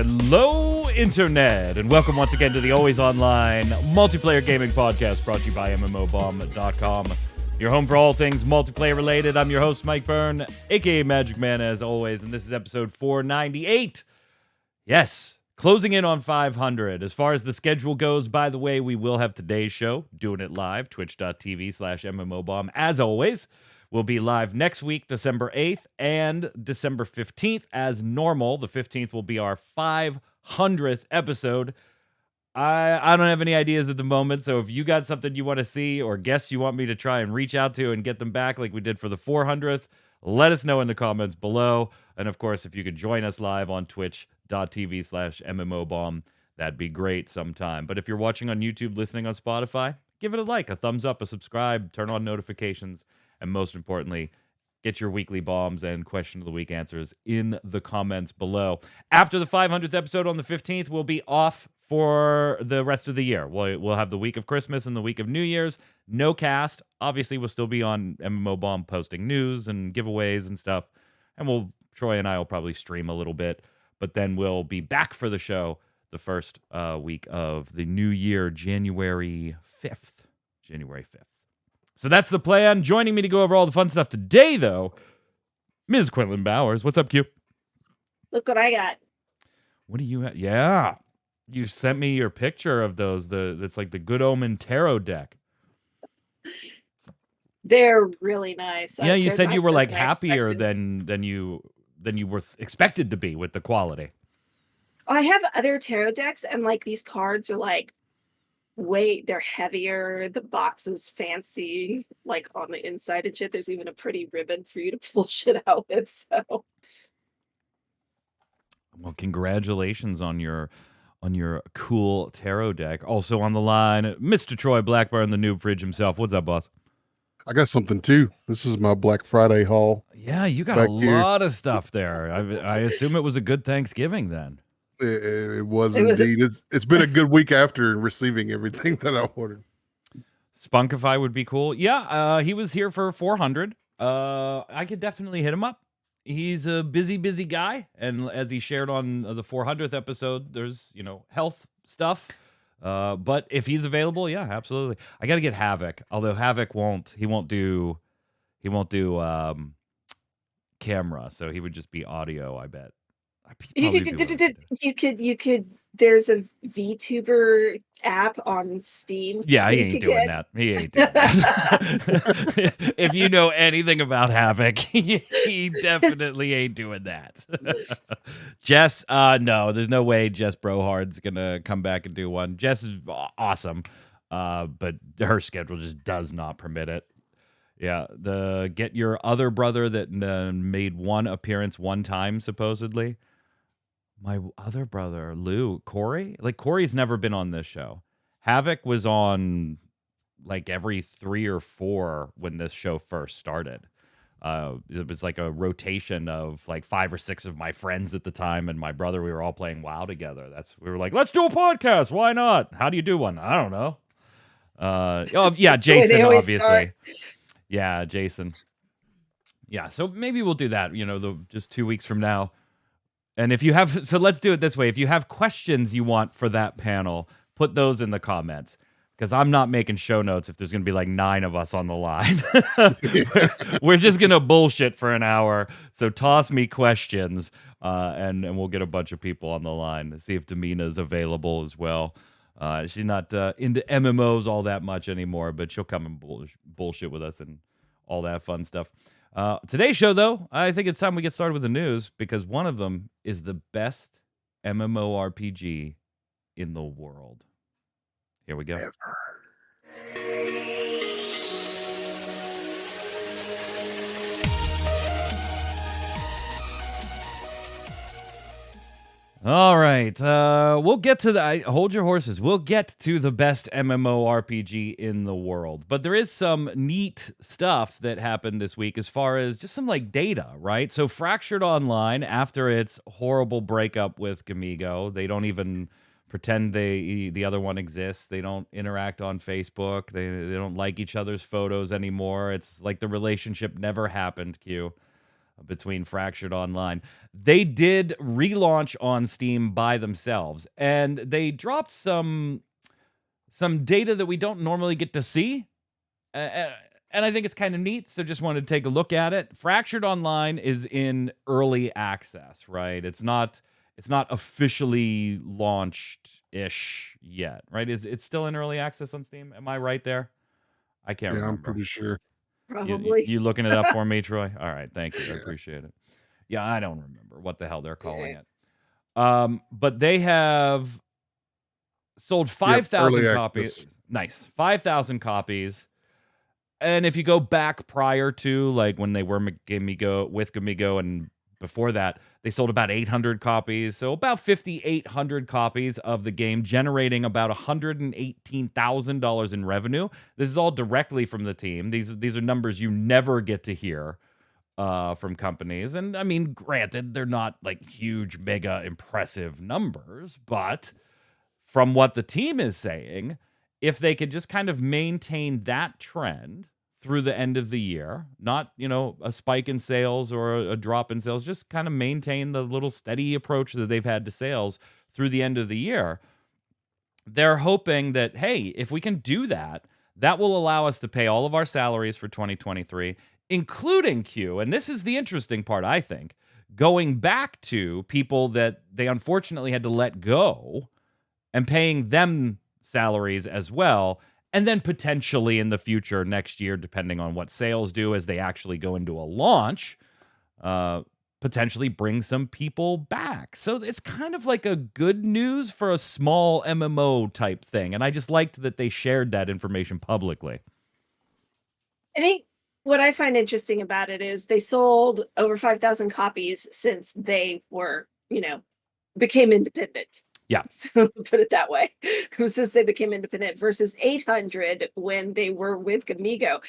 Hello, Internet, and welcome once again to the Always Online multiplayer gaming podcast brought to you by MMOBomb.com. Your home for all things multiplayer related. I'm your host, Mike Byrne, aka Magicman, as always, and this is episode 498. Yes, closing in on 500. As far as the schedule goes, by the way, we will have today's show, doing it live, twitch.tv/MMOBomb. As always, we'll be live next week, December 8th and December 15th. As normal, the 15th will be our 500th episode. I don't have any ideas at the moment, so if you got something you want to see or guests you want me to try and reach out to and get them back like we did for the 400th, let us know in the comments below. And of course, if you could join us live on twitch.tv/MMOBomb, that'd be great sometime. But if you're watching on YouTube, listening on Spotify, give it a like, a thumbs up, a subscribe, turn on notifications, and most importantly, get your weekly bombs and question of the week answers in the comments below. After the 500th episode on the 15th, we'll be off for the rest of the year. We'll have the week of Christmas and the week of New Year's. No cast. Obviously, we'll still be on MMOBomb posting news and giveaways and stuff. And Troy and I will probably stream a little bit. But then we'll be back for the show the first week of the new year, January 5th. So that's the plan. Joining me to go over all the fun stuff today, though, Ms. Quinlan Bowers. What's up, Q? Look what I got. What do you have? Yeah. You sent me your picture of those. It's like the Good Omen Tarot deck. They're really nice. Yeah, you said you were like happier than you were expected to be with the quality. I have other tarot decks, and like these cards are like they're heavier. The box is fancy, like on the inside and shit. There's even a pretty ribbon for you to pull shit out with. So, well, congratulations on your cool tarot deck. Also on the line, Mr. Troy Blackburn, the noob fridge himself. What's up, boss? I got something too. This is my Black Friday haul. Yeah, you got a lot of stuff there. I assume it was a good Thanksgiving then. It was indeed. It's been a good week after receiving everything that I ordered. Spunkify would be cool. Yeah, he was here for 400. I could definitely hit him up. He's a busy guy, and as he shared on the 400th episode, there's health stuff. But if he's available, yeah, absolutely. I got to get Havoc. Although Havoc won't do camera, so he would just be audio, I bet. You could. There's a VTuber app on Steam. Yeah, he ain't doing that. If you know anything about Havoc, he definitely ain't doing that. Jess, no, there's no way Jess Brohard's gonna come back and do one. Jess is awesome, but her schedule just does not permit it. Yeah, get your other brother that made one appearance one time, supposedly. My other brother, Corey? Like, Corey's never been on this show. Havoc was on, like, every 3 or 4 when this show first started. It was, like, a rotation of, like, 5 or 6 of my friends at the time and my brother. We were all playing WoW together. We were like, let's do a podcast. Why not? How do you do one? I don't know. Yeah, Jason, obviously. Start. Yeah, Jason. Yeah, so maybe we'll do that, just 2 weeks from now. And if you have, so let's do it this way. If you have questions you want for that panel, put those in the comments. Because I'm not making show notes if there's going to be like 9 of us on the line. We're just going to bullshit for an hour. So toss me questions and we'll get a bunch of people on the line to see if Damina's available as well. She's not into MMOs all that much anymore, but she'll come and bullshit with us and all that fun stuff. Today's show, though, I think it's time we get started with the news because one of them is the best MMORPG in the world. Here we go. Ever. All right, we'll get to hold your horses. We'll get to the best MMORPG in the world. But there is some neat stuff that happened this week as far as just some like data, right? So Fractured Online, after its horrible breakup with Gamigo, they don't even pretend the other one exists. They don't interact on Facebook. They don't like each other's photos anymore. It's like the relationship never happened, Q. between Fractured Online. They did relaunch on Steam by themselves, and they dropped some data that we don't normally get to see. And I think it's kind of neat, so just wanted to take a look at it. Fractured Online is in early access, right? It's not officially launched-ish yet, right? It's still in early access on Steam? Am I right there? I can't remember. I'm pretty sure. Probably. You looking it up for me, Troy? All right, thank you. I appreciate it. Yeah, I don't remember what the hell they're calling it. But they have sold 5,000 copies. Nice. 5,000 copies. And if you go back prior to, like, when they were with Gamigo and before that, they sold about 800 copies. So about 5,800 copies of the game, generating about $118,000 in revenue. This is all directly from the team. These are numbers you never get to hear from companies. And I mean, granted, they're not like huge, mega impressive numbers, but from what the team is saying, if they could just kind of maintain that trend through the end of the year, not, a spike in sales or a drop in sales, just kind of maintain the little steady approach that they've had to sales through the end of the year. They're hoping that, hey, if we can do that, that will allow us to pay all of our salaries for 2023, including Q. And this is the interesting part, I think, going back to people that they unfortunately had to let go and paying them salaries as well. And then potentially in the future, next year, depending on what sales do as they actually go into a launch, potentially bring some people back. So it's kind of like a good news for a small MMO type thing. And I just liked that they shared that information publicly. I think what I find interesting about it is they sold over 5,000 copies since they were, became independent. Yeah. So put it that way. Since they became independent versus 800 when they were with Gamigo.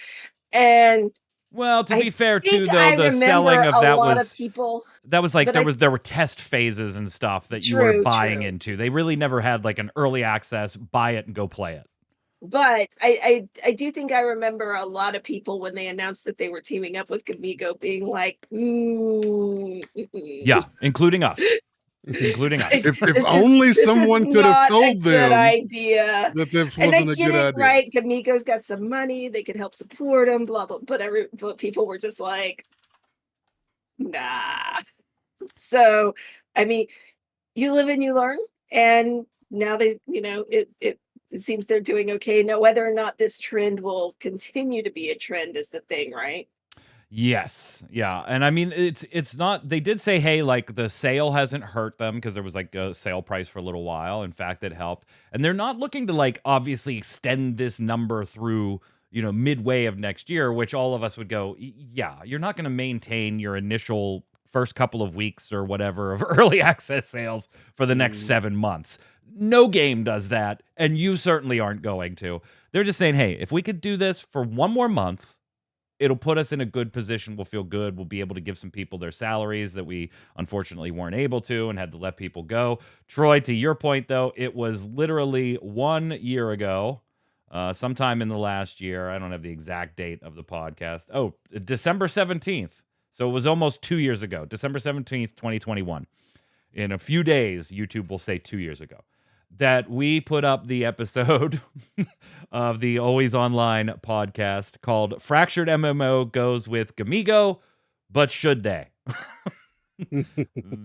And well, to be fair too, though, the selling of that was people. That was like there were test phases and stuff that you were buying into. They really never had like an early access, buy it and go play it. But I do think I remember a lot of people when they announced that they were teaming up with Gamigo being like, yeah, including us. Including us. If only someone could have told them idea that this wasn't a good idea. Right, Gamigo's got some money, they could help support them, blah blah. But people were just like, nah. So I mean, you live and you learn, and now they, it seems they're doing okay. Now, whether or not this trend will continue to be a trend is the thing, right? Yes. Yeah. And I mean, it's not, they did say, hey, like the sale hasn't hurt them because there was like a sale price for a little while. In fact, it helped. And they're not looking to like obviously extend this number through, midway of next year, which all of us would go, yeah, you're not going to maintain your initial first couple of weeks or whatever of early access sales for the next 7 months. No game does that. And you certainly aren't going to. They're just saying, hey, if we could do this for one more month, it'll put us in a good position. We'll feel good. We'll be able to give some people their salaries that we unfortunately weren't able to and had to let people go. Troy, to your point, though, it was literally 1 year ago, sometime in the last year. I don't have the exact date of the podcast. Oh, December 17th. So it was almost 2 years ago, December 17th, 2021. In a few days, YouTube will say 2 years ago, that we put up the episode of the Always Online podcast called Fractured MMO Goes with Gamigo, but should they?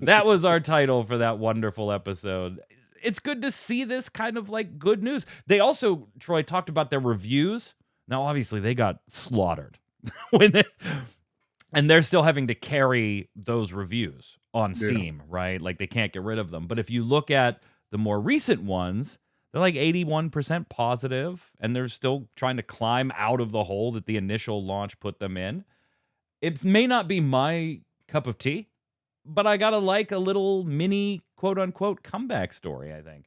That was our title for that wonderful episode. It's good to see this kind of like good news. They also, Troy, talked about their reviews. Now, obviously, they got slaughtered and they're still having to carry those reviews on Steam, right? Like they can't get rid of them. But if you look at the more recent ones, they're like 81% positive, and they're still trying to climb out of the hole that the initial launch put them in. It may not be my cup of tea, but I gotta like a little mini quote-unquote comeback story, I think.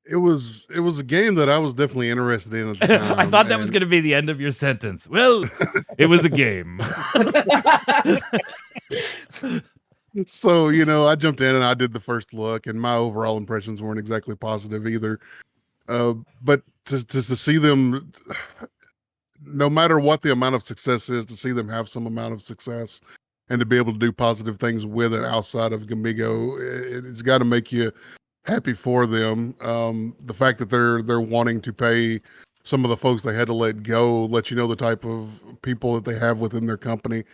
It was a game that I was definitely interested in at the time. I thought that was going to be the end of your sentence. Well, it was a game. So, I jumped in and I did the first look, and my overall impressions weren't exactly positive either. But to see them no matter what the amount of success is, to see them have some amount of success and to be able to do positive things with it outside of Gamigo, it's got to make you happy for them. The fact that they're wanting to pay some of the folks they had to let go, let you know the type of people that they have within their company,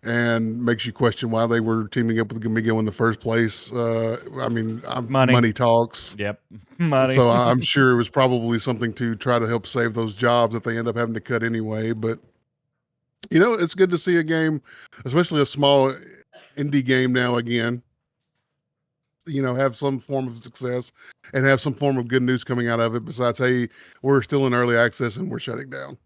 and makes you question why they were teaming up with Gamigo in the first place. I mean, money talks. Yep, money. So I'm sure it was probably something to try to help save those jobs that they end up having to cut anyway. But it's good to see a game, especially a small indie game now again, have some form of success and have some form of good news coming out of it besides, hey, we're still in early access and we're shutting down.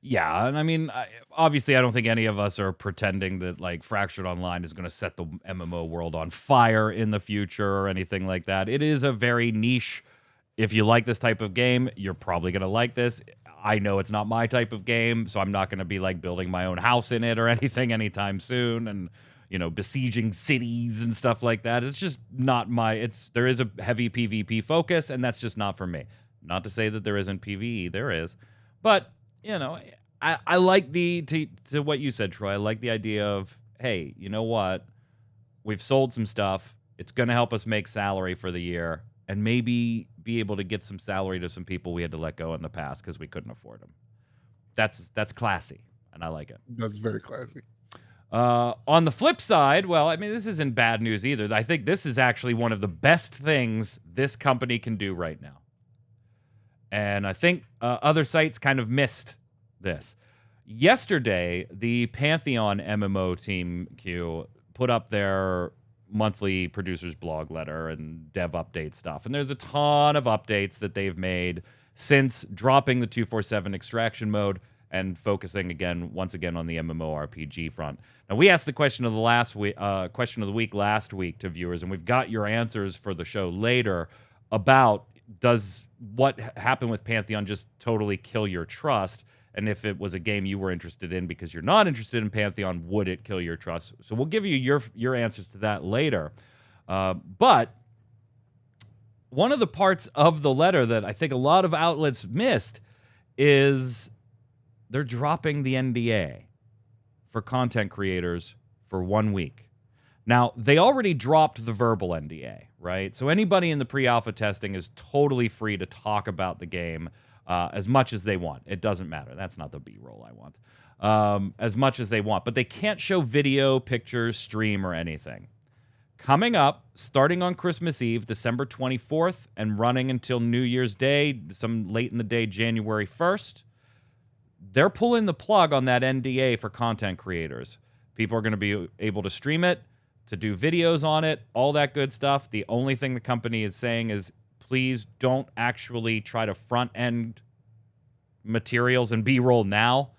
Yeah, and I mean, obviously, I don't think any of us are pretending that like Fractured Online is going to set the MMO world on fire in the future or anything like that. It is a very niche. If you like this type of game, you're probably going to like this. I know it's not my type of game, so I'm not going to be like building my own house in it or anything anytime soon, and besieging cities and stuff like that. It's just not my. There is a heavy PvP focus, and that's just not for me. Not to say that there isn't PvE, there is, but. I like to what you said, Troy. I like the idea of, hey, you know what? We've sold some stuff. It's going to help us make salary for the year and maybe be able to get some salary to some people we had to let go in the past because we couldn't afford them. That's classy, and I like it. That's very classy. On the flip side, well, I mean, this isn't bad news either. I think this is actually one of the best things this company can do right now. And I think other sites kind of missed this. Yesterday, the Pantheon MMO team Q put up their monthly producer's blog letter and dev update stuff. And there's a ton of updates that they've made since dropping the 247 extraction mode and focusing once again on the MMORPG front. Now, we asked the question of the week last week to viewers, and we've got your answers for the show later about does what happened with Pantheon just totally kill your trust? And if it was a game you were interested in because you're not interested in Pantheon, would it kill your trust? So we'll give you your answers to that later. But one of the parts of the letter that I think a lot of outlets missed is they're dropping the NDA for content creators for 1 week. Now, they already dropped the verbal NDA, right? So anybody in the pre-alpha testing is totally free to talk about the game as much as they want. It doesn't matter. That's not the B-roll I want. As much as they want. But they can't show video, pictures, stream, or anything. Coming up, starting on Christmas Eve, December 24th, and running until New Year's Day, some late in the day, January 1st, they're pulling the plug on that NDA for content creators. People are going to be able to stream it, to do videos on it, all that good stuff. The only thing the company is saying is, please don't actually try to front-end materials and B-roll now.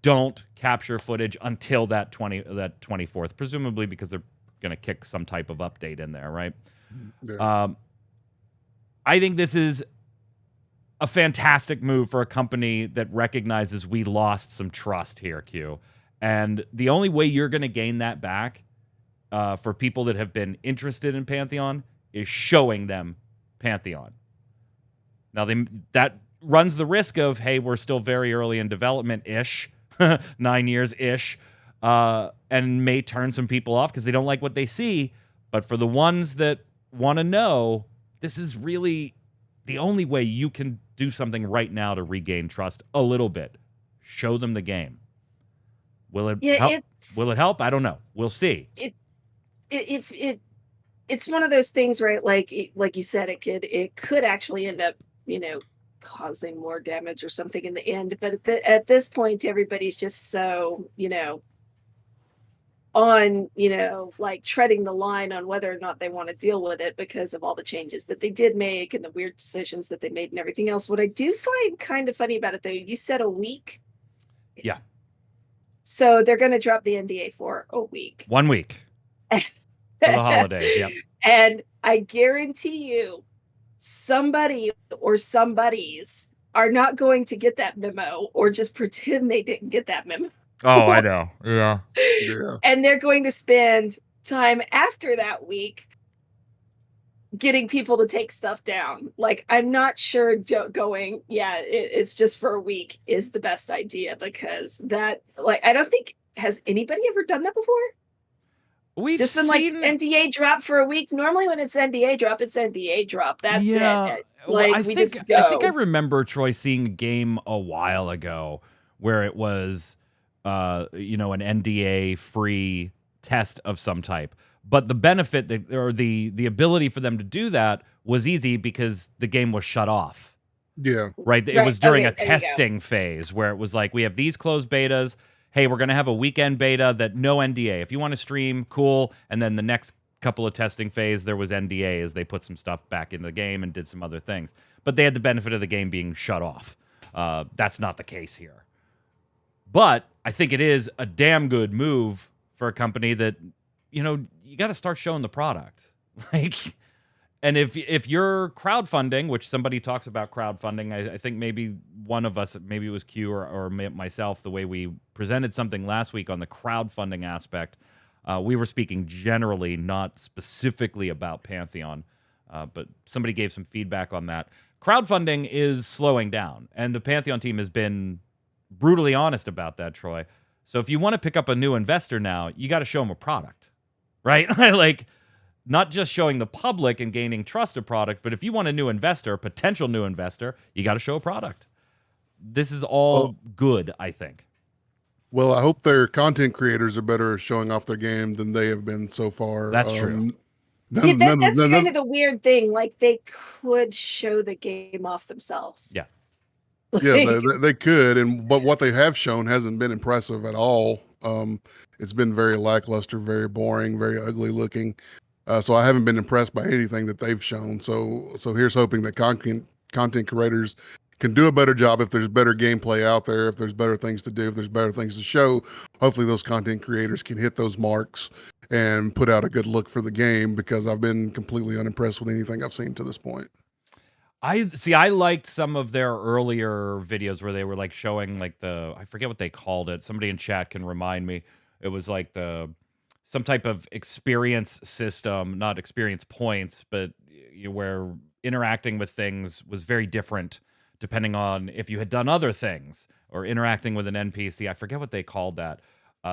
Don't capture footage until that 24th, presumably because they're going to kick some type of update in there, right? Yeah. I think this is a fantastic move for a company that recognizes we lost some trust here, Q. And the only way you're going to gain that back for people that have been interested in Pantheon is showing them Pantheon. Now, that runs the risk of, hey, we're still very early in development-ish, 9 years-ish, and may turn some people off because they don't like what they see. But for the ones that want to know, this is really the only way you can do something right now to regain trust a little bit. Show them the game. Will it help? Will it help? I don't know. We'll see. It's one of those things, right? Like you said, it could actually end up, causing more damage or something in the end. But at this point, everybody's just so, on, like treading the line on whether or not they want to deal with it because of all the changes that they did make and the weird decisions that they made and everything else. What I do find kind of funny about it, though, you said a week. Yeah. So they're going to drop the NDA for a week. 1 week. For the holidays, yep. And I guarantee you, somebody or somebodies are not going to get that memo or just pretend they didn't get that memo. Oh, I know. Yeah. And they're going to spend time after that week getting people to take stuff down. Like, I'm not sure going, it's just for a week is the best idea, because that, like, I don't think, has anybody ever done that before? We've Just been like seen NDA drop for a week. Normally when it's NDA drop, it's NDA drop. That's it. well, Like, I we think just I think I go. remember, Troy, seeing a game a while ago where it was an NDA free test of some type. But the benefit or the ability for them to do that was easy because the game was shut off. Yeah. Right? It Right, was during okay, a there you go. testing phase where it was like, we have these closed betas. Hey, we're going to have a weekend beta that no NDA. If you want to stream, cool. And then the next couple of testing phase, there was NDA as they put some stuff back in the game and did some other things. But they had the benefit of the game being shut off. That's not the case here. But I think it is a damn good move for a company that, you got to start showing the product. Like, and if you're crowdfunding, which somebody talks about crowdfunding, I think maybe one of us, maybe it was Q or myself, the way we presented something last week on the crowdfunding aspect, we were speaking generally, not specifically about Pantheon, but somebody gave some feedback on that. Crowdfunding is slowing down, and the Pantheon team has been brutally honest about that, Troy. So if you want to pick up a new investor now, you got to show them a product, right? Like, not just showing the public and gaining trust of product, but if you want a new investor, a potential new investor, you got to show a product. This is all good, I think. Well, I hope their content creators are better at showing off their game than they have been so far. That's true. That's kind of the weird thing. Like, they could show the game off themselves. Yeah. Yeah, they could, but what they have shown hasn't been impressive at all. It's been very lackluster, very boring, very ugly looking. So I haven't been impressed by anything that they've shown. So here's hoping that content creators can do a better job. If there's better gameplay out there, if there's better things to do, if there's better things to show, hopefully those content creators can hit those marks and put out a good look for the game, because I've been completely unimpressed with anything I've seen to this point. I liked some of their earlier videos where they were like showing like I forget what they called it. Somebody in chat can remind me. It was like some type of experience system, not experience points, but where interacting with things was very different depending on if you had done other things or interacting with an NPC. I forget what they called that.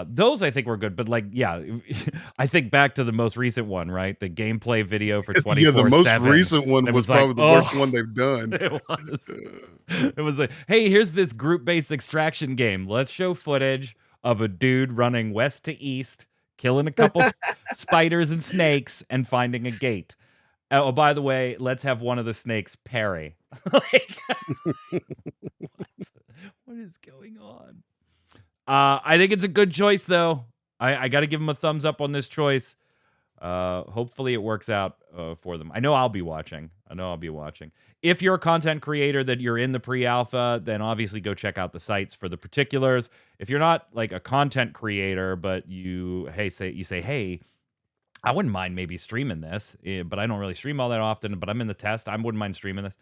Those I think were good, but I think back to the most recent one, right? The gameplay video for 24/7. Yeah, the most recent one was probably the worst one they've done. It was like, hey, here's this group-based extraction game. Let's show footage of a dude running west to east, killing a couple spiders and snakes, and finding a gate. Oh, by the way, let's have one of the snakes parry. Like, what is going on? I think it's a good choice, though. I got to give them a thumbs up on this choice. Hopefully it works out for them. I know I'll be watching. If you're a content creator that you're in the pre-alpha, then obviously go check out the sites for the particulars. If you're not like a content creator, but you say, hey, I wouldn't mind maybe streaming this, but I don't really stream all that often, but I'm in the test. I wouldn't mind streaming this.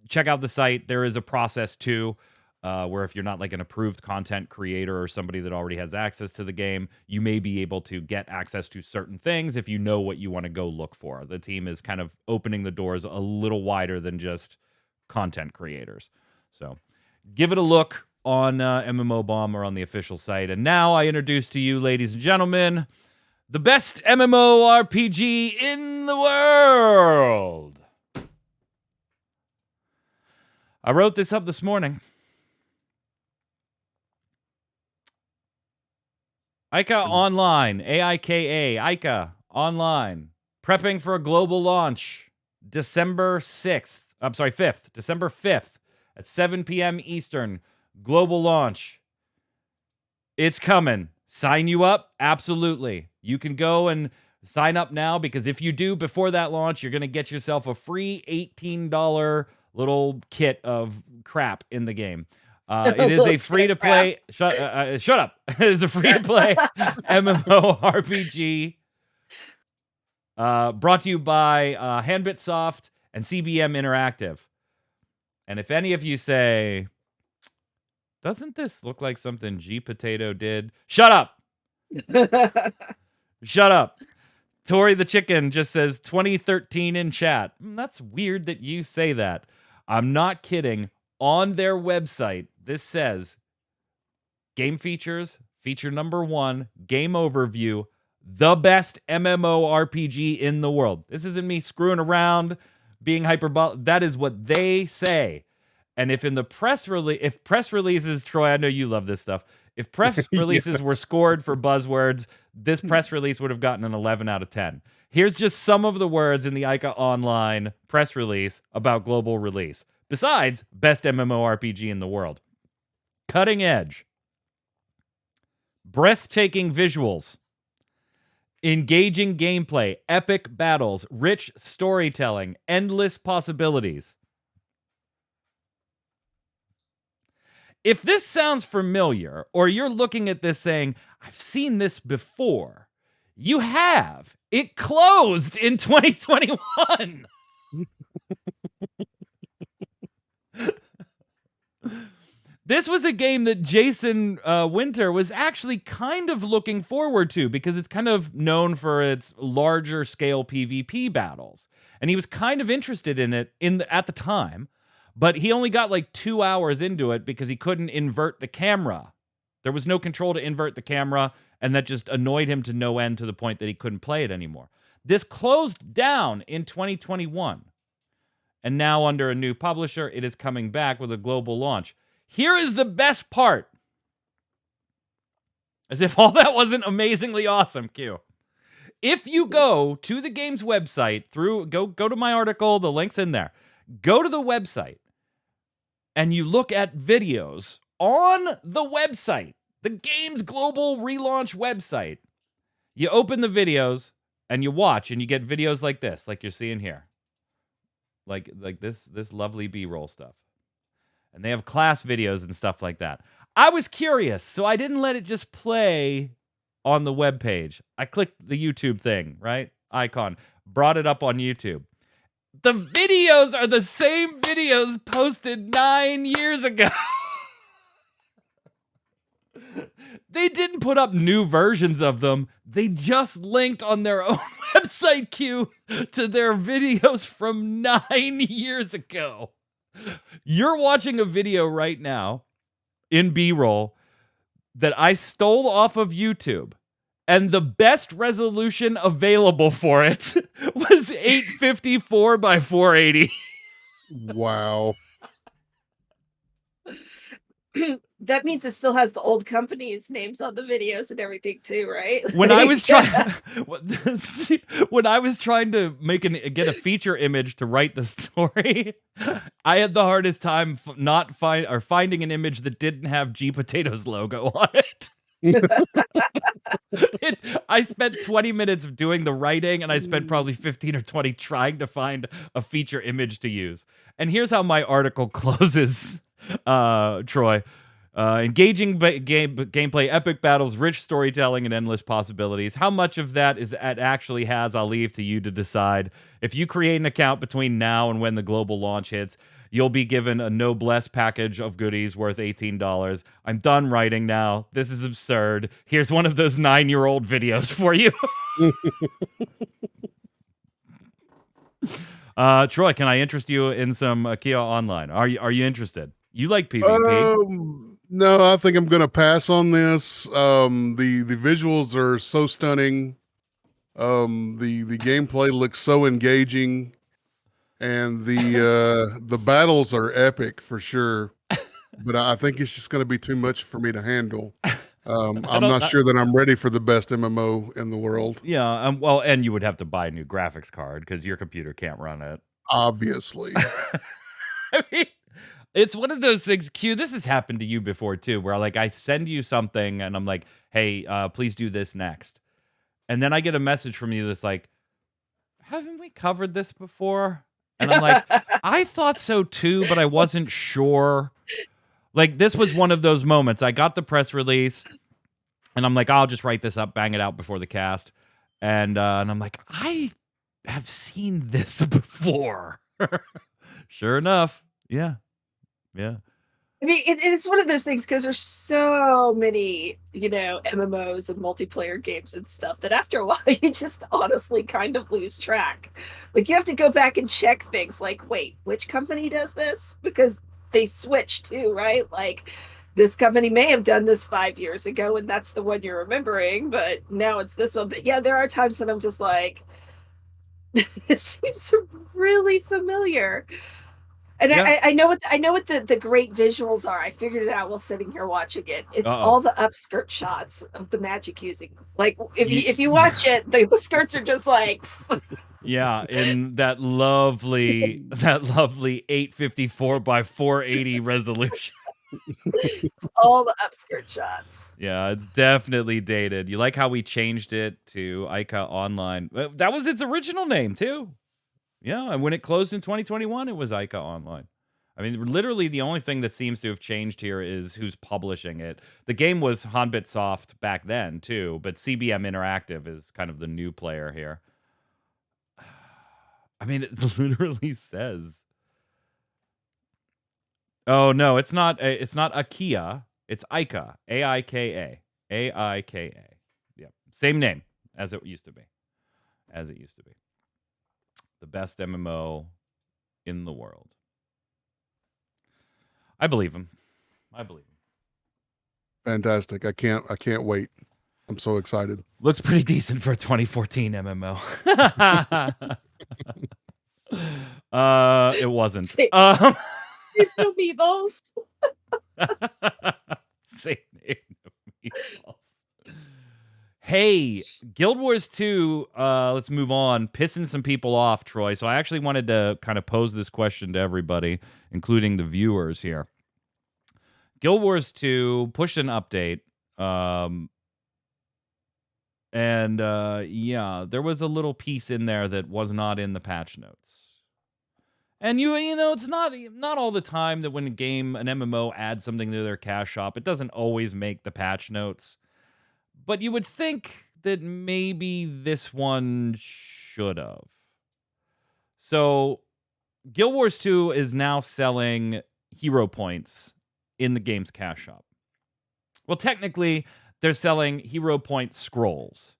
Check out the site. There is a process too. Where if you're not like an approved content creator or somebody that already has access to the game, you may be able to get access to certain things if you know what you want to go look for. The team is kind of opening the doors a little wider than just content creators. So give it a look on MMOBomb or on the official site. And now I introduce to you, ladies and gentlemen, the best MMORPG in the world. I wrote this up this morning. AIKA Online, AIKA Online, prepping for a global launch, December 5th at 7 p.m. Eastern, global launch. It's coming. Sign you up? Absolutely. You can go and sign up now, because if you do before that launch, you're going to get yourself a free $18 little kit of crap in the game. It is a free-to-play... Shut up. It is a free-to-play MMORPG brought to you by Handbitsoft and CBM Interactive. And if any of you say, doesn't this look like something G Potato did? Shut up. Shut up. Tori the Chicken just says 2013 in chat. That's weird that you say that. I'm not kidding. On their website, this says game features, feature number 1, game overview, the best MMORPG in the world. This isn't me screwing around, being hyperbolic. That is what they say. And if in the press releases, Troy, I know you love this stuff. If press releases were scored for buzzwords, this press release would have gotten an 11 out of 10. Here's just some of the words in the AIKA Online press release about global release. Besides, best MMORPG in the world. Cutting edge. Breathtaking visuals. Engaging gameplay. Epic battles. Rich storytelling. Endless possibilities. If this sounds familiar, or you're looking at this saying, I've seen this before, you have. It closed in 2021. This was a game that Jason Winter was actually kind of looking forward to because it's kind of known for its larger scale PvP battles. And he was kind of interested in it at the time. But he only got like 2 hours into it because he couldn't invert the camera. There was no control to invert the camera, and that just annoyed him to no end to the point that he couldn't play it anymore. This closed down in 2021. And now under a new publisher, it is coming back with a global launch. Here is the best part. As if all that wasn't amazingly awesome, Q. If you go to the game's website, go to my article, the link's in there. Go to the website. And you look at videos on the website, the game's global relaunch website. You open the videos and you watch, and you get videos like this, like you're seeing here. Like this lovely B-roll stuff. And they have class videos and stuff like that. I was curious, so I didn't let it just play on the webpage. I clicked the YouTube thing, right? Icon. Brought it up on YouTube. The videos are the same videos posted 9 years ago. They didn't put up new versions of them. They just linked on their own website queue to their videos from 9 years ago. You're watching a video right now in B-roll that I stole off of YouTube. And the best resolution available for it was 854 by 480. Wow. That means it still has the old company's names on the videos and everything too, right? When I was trying to get a feature image to write the story, I had the hardest time finding an image that didn't have G Potatoes logo on it. I spent 20 minutes doing the writing, and I spent probably 15 or 20 trying to find a feature image to use. And here's how my article closes, Troy. Engaging gameplay, epic battles, rich storytelling, and endless possibilities. How much of that it actually has, I'll leave to you to decide. If you create an account between now and when the global launch hits, you'll be given a noblesse package of goodies worth $18. I'm done writing now. This is absurd. Here's one of those 9-year-old videos for you. Troy, can I interest you in some AIKA Online? Are you interested? You like PvP? No, I think I'm going to pass on this. The visuals are so stunning. The gameplay looks so engaging. And the battles are epic for sure, but I think it's just going to be too much for me to handle. I'm not sure that I'm ready for the best MMO in the world. Yeah, well, and you would have to buy a new graphics card because your computer can't run it. Obviously. I mean, it's one of those things, Q, this has happened to you before too, where like I send you something and I'm like, hey, please do this next. And then I get a message from you that's like, haven't we covered this before? And I'm like, I thought so too, but I wasn't sure. Like, this was one of those moments. I got the press release, and I'm like, I'll just write this up, bang it out before the cast. And I'm like, I have seen this before. Sure enough. Yeah. I mean, it's one of those things because there's so many, MMOs and multiplayer games and stuff that after a while you just honestly kind of lose track. Like you have to go back and check things like, wait, which company does this? Because they switch too, right? Like this company may have done this 5 years ago and that's the one you're remembering, but now it's this one. But yeah, there are times that I'm just like, this seems really familiar. And Yeah. I know what the great visuals are. I figured it out while sitting here watching it. It's Uh-oh. all the upskirt shots of the magic using. Like if you watch it, the skirts are just like Yeah, in that lovely 854 by 480 resolution. all the upskirt shots. Yeah, it's definitely dated. You like how we changed it to AIKA Online? That was its original name too. Yeah, and when it closed in 2021, it was AIKA Online. I mean, literally the only thing that seems to have changed here is who's publishing it. The game was Hanbit Soft back then too, but CBM Interactive is kind of the new player here. I mean, it literally says. Oh no, it's not IKEA. It's AIKA. AIKA. AIKA. Yep. Same name as it used to be. The best MMO in the world. I believe him. Fantastic. I can't wait. I'm so excited. Looks pretty decent for a 2014 MMO. It wasn't. Meatballs. Same name. Meatballs. Hey, Guild Wars 2, let's move on. Pissing some people off, Troy. So I actually wanted to kind of pose this question to everybody, including the viewers here. Guild Wars 2 pushed an update. Yeah, there was a little piece in there that was not in the patch notes. And you know, it's not all the time that when an MMO adds something to their cash shop, it doesn't always make the patch notes. But you would think that maybe this one should have. So, Guild Wars 2 is now selling hero points in the game's cash shop. Well, technically, they're selling hero point scrolls.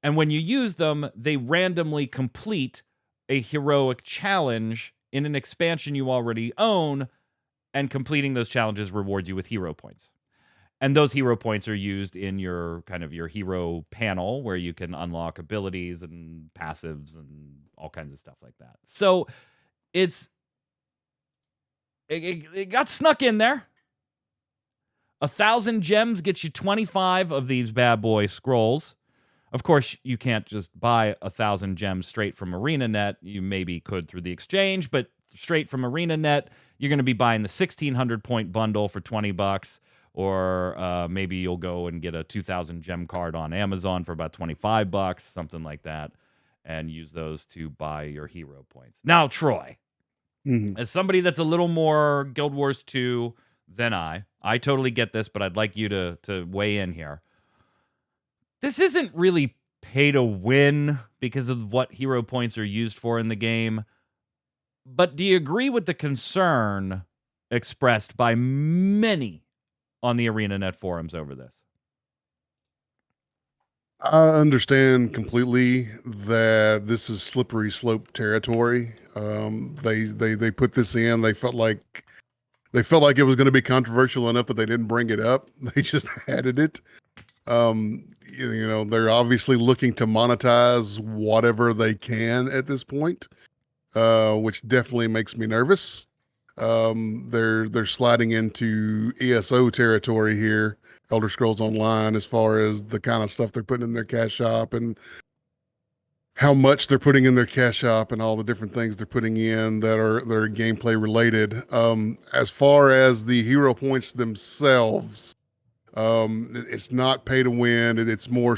And when you use them, they randomly complete a heroic challenge in an expansion you already own, and completing those challenges rewards you with hero points. And those hero points are used in your hero panel where you can unlock abilities and passives and all kinds of stuff like that. So it got snuck in there. 1,000 gems gets you 25 of these bad boy scrolls. Of course, you can't just buy 1,000 gems straight from ArenaNet. You maybe could through the exchange, but straight from ArenaNet, you're going to be buying the 1,600 point bundle for $20. Or maybe you'll go and get a 2,000 gem card on Amazon for about $25, something like that, and use those to buy your hero points. Now, Troy, as somebody that's a little more Guild Wars 2 than I totally get this, but I'd like you to weigh in here. This isn't really pay to win because of what hero points are used for in the game. But do you agree with the concern expressed by many on the ArenaNet forums over this? I understand completely that this is slippery slope territory. They put this in. They felt like it was going to be controversial enough that they didn't bring it up. They just added it. They're obviously looking to monetize whatever they can at this point, which definitely makes me nervous. They're sliding into ESO territory here, Elder Scrolls Online, as far as the kind of stuff they're putting in their cash shop and how much they're putting in their cash shop and all the different things they're putting in that are gameplay related. As far as the hero points themselves, it's not pay to win. It's more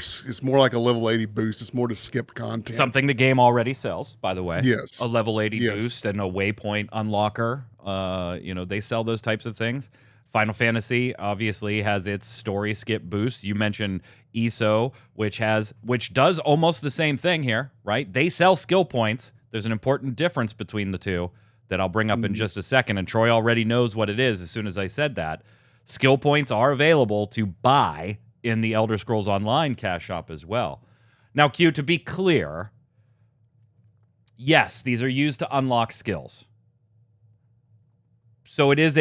like a level 80 boost. It's more to skip content. Something the game already sells, by the way. Yes. A level 80 boost and a waypoint unlocker. They sell those types of things. Final Fantasy obviously has its story skip boost. You mentioned ESO, which does almost the same thing here, right? They sell skill points. There's an important difference between the two. that I'll bring up in just a second, and Troy already knows what it is as soon as I said that. Skill points are available to buy in the Elder Scrolls Online cash shop as well. Now, Q, to be clear, yes, these are used to unlock skills. So it is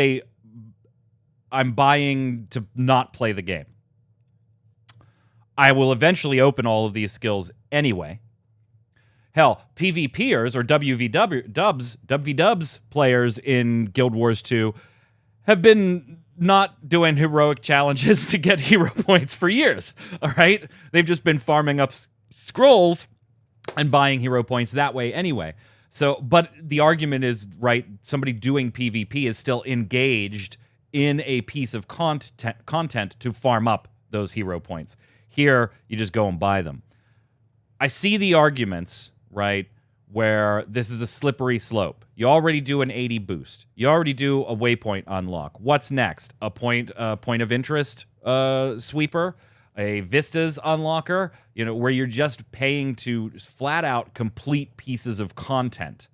I'm buying to not play the game. I will eventually open all of these skills anyway. Hell, PvPers or WVDubs players in Guild Wars 2 have been not doing heroic challenges to get hero points for years, all right? They've just been farming up scrolls and buying hero points that way anyway. So, but the argument is, right, somebody doing PvP is still engaged in a piece of content to farm up those hero points. Here, you just go and buy them. I see the arguments, right, where this is a slippery slope. You already do an 80 boost. You already do a waypoint unlock. What's next? A point of interest sweeper? A Vistas unlocker? You know, where you're just paying to flat out complete pieces of content,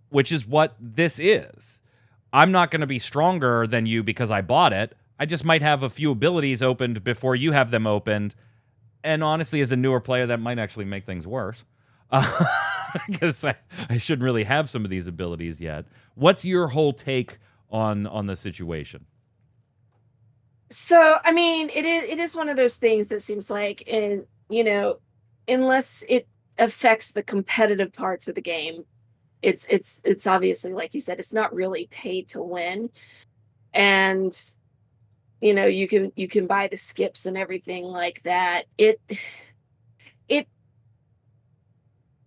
which is what this is. I'm not going to be stronger than you because I bought it. I just might have a few abilities opened before you have them opened. And honestly, as a newer player, that might actually make things worse. Because I shouldn't really have some of these abilities yet. What's your whole take on the situation? So, I mean, it is one of those things that seems like, unless it affects the competitive parts of the game, it's obviously, like you said, it's not really paid to win. And you can buy the skips and everything like that.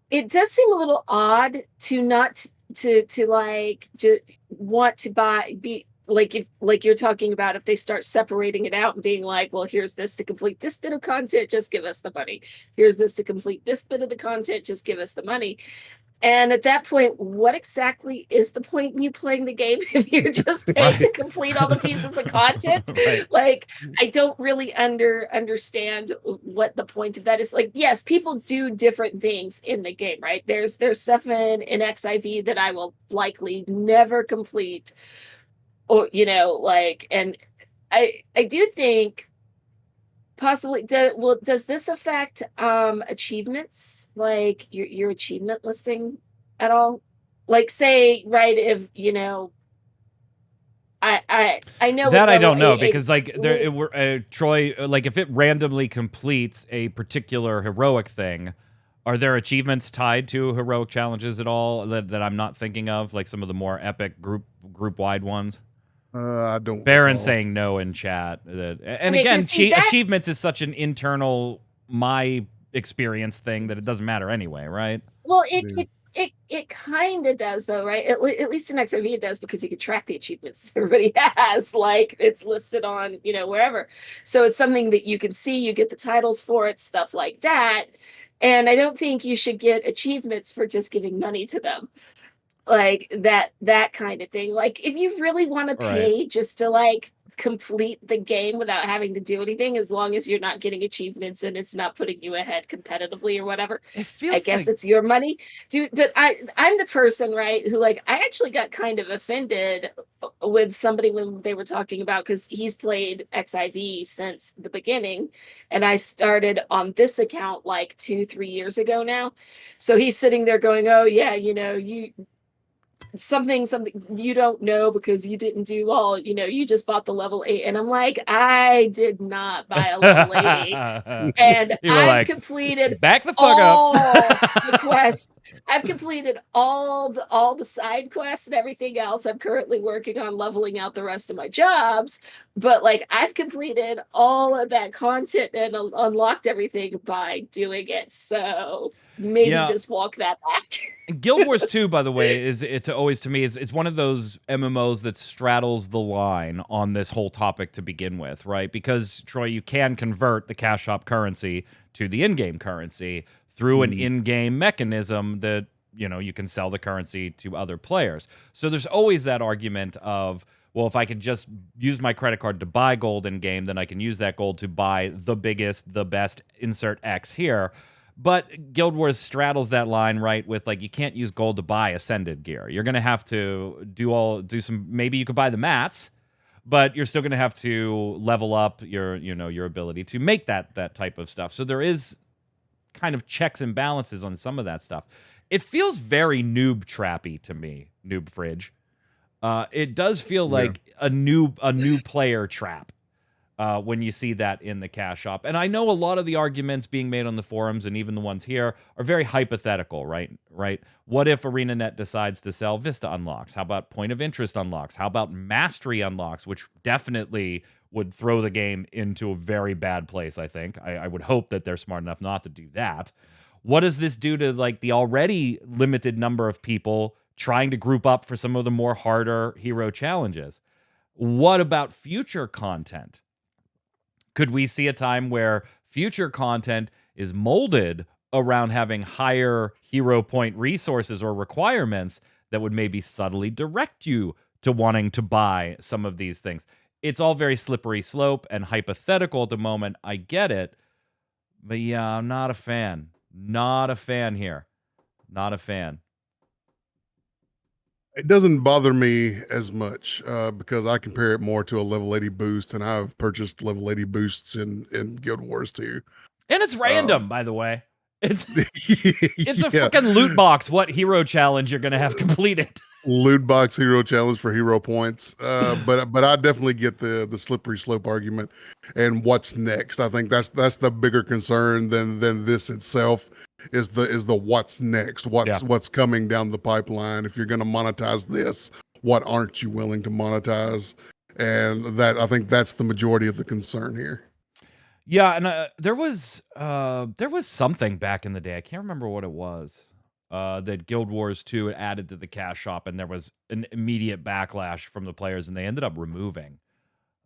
It does seem a little odd to not to want to be like, if like you're talking about, if they start separating it out and being like, well, here's this to complete this bit of content, just give us the money. Here's this to complete this bit of the content, just give us the money. And at that point, what exactly is the point in you playing the game if you're just paying to complete all the pieces of content? Right. Like, I don't really understand what the point of that is. Like, yes, people do different things in the game, right? There's stuff in XIV that I will likely never complete, or and I do think possibly does this affect achievements, like your achievement listing at all? Like, say, right, if I know that I don't know, because like Troy, like if it randomly completes a particular heroic thing, are there achievements tied to heroic challenges at all that I'm not thinking of, like some of the more epic group wide ones? I don't. Baron recall. saying no in chat. And Okay, again, 'cause see, that- achievements is such an internal my experience thing that it doesn't matter anyway, right? Well, it kind of does, though, right? At least in XIV it does, because you can track the achievements everybody has. Like, it's listed on, wherever. So it's something that you can see. You get the titles for it, stuff like that. And I don't think you should get achievements for just giving money to them. Like, that kind of thing. Like, if you really want to pay just to, like, complete the game without having to do anything, as long as you're not getting achievements and it's not putting you ahead competitively or whatever, I guess it's your money, dude. But I'm the person, right, who, like, I actually got kind of offended with somebody when they were talking about, because he's played XIV since the beginning, and I started on this account like 2-3 years ago now. So he's sitting there going, oh yeah, you something you don't know because you didn't do all, you just bought the level 8. And I'm like, I did not buy a level 80. And I've completed back the fuck all up. the quests. I've completed all the side quests and everything else. I'm currently working on leveling out the rest of my jobs, but like, I've completed all of that content and unlocked everything by doing it. So maybe just walk that back. Guild Wars 2, by the way, is one of those MMOs that straddles the line on this whole topic to begin with, right? Because, Troy, you can convert the cash shop currency to the in-game currency through an in-game mechanism that, you can sell the currency to other players. So there's always that argument of, well, if I could just use my credit card to buy gold in-game, then I can use that gold to buy the biggest, the best, insert X here. But Guild Wars straddles that line, right, with like you can't use gold to buy ascended gear. You're gonna have to do some. Maybe you could buy the mats, but you're still gonna have to level up your your ability to make that type of stuff. So there is kind of checks and balances on some of that stuff. It feels very noob trappy to me, Noob Fridge. It does feel like a new player trap when you see that in the cash shop. And I know a lot of the arguments being made on the forums and even the ones here are very hypothetical, right? What if ArenaNet decides to sell Vista unlocks? How about point of interest unlocks? How about mastery unlocks, which definitely would throw the game into a very bad place, I think. I would hope that they're smart enough not to do that. What does this do to like the already limited number of people trying to group up for some of the more harder hero challenges? What about future content? Could we see a time where future content is molded around having higher hero point resources or requirements that would maybe subtly direct you to wanting to buy some of these things? It's all very slippery slope and hypothetical at the moment. I get it. But yeah, I'm not a fan. Not a fan here. Not a fan. It doesn't bother me as much because I compare it more to a level 80 boost, and I've purchased level 80 boosts in Guild Wars too. And it's random, by the way. It's a Yeah. fucking loot box. What hero challenge you're gonna have completed? Loot box hero challenge for hero points. But I definitely get the slippery slope argument and what's next. I think that's the bigger concern than this itself is the what's next, what's coming down the pipeline. If you're going to monetize this, what aren't you willing to monetize? And that I think that's the majority of the concern here. Yeah, and there was something back in the day. I can't remember what it was. That Guild Wars 2 added to the cash shop, and there was an immediate backlash from the players, and they ended up removing.